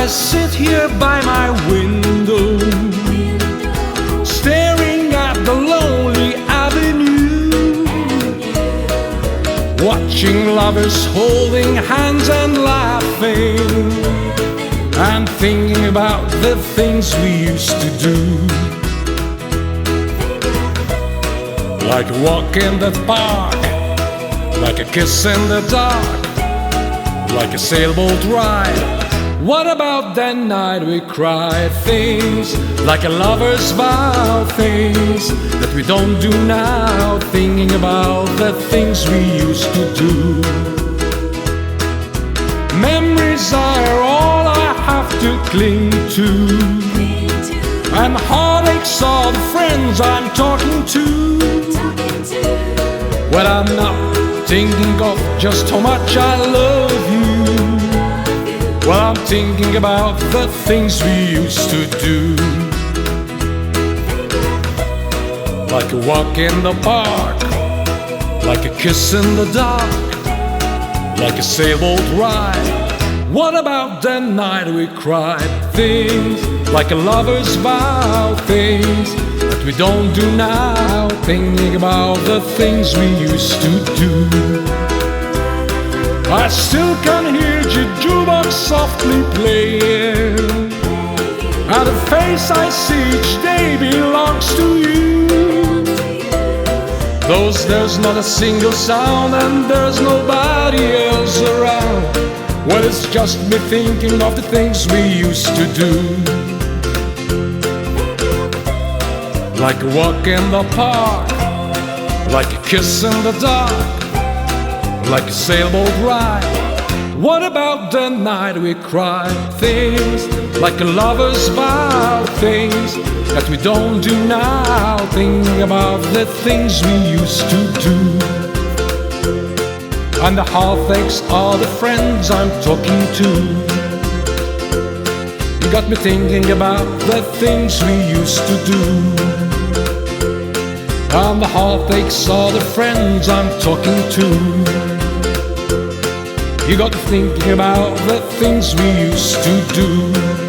I sit here by my window, staring at the lonely avenue, watching lovers holding hands and laughing, and thinking about the things we used to do. Like a walk in the park, like a kiss in the dark, like a sailboat ride. What about that night we cried? Things like a lover's vow, things that we don't do now, thinking about the things we used to do. Memories are all I have to cling to, and heartaches are the friends I'm talking to. When I'm not thinking of just how much I love you, well, I'm thinking about the things we used to do. Like a walk in the park, like a kiss in the dark, like a sailboat ride. What about the night we cried? Things like a lover's vow, things that we don't do now, thinking about the things we used to do. I still can hear your jukebox softly playing, and the face I see each day belongs to you. Though there's not a single sound and there's nobody else around, well, it's just me thinking of the things we used to do. Like a walk in the park, like a kiss in the dark, like a sailboat ride. What about the night we cried? Things like a lover's vow, things that we don't do now, thinking about the things we used to do. And the heartaches are the friends I'm talking to. You got me thinking about the things we used to do. And the heartaches are the friends I'm talking to. You got me thinking about the things we used to do.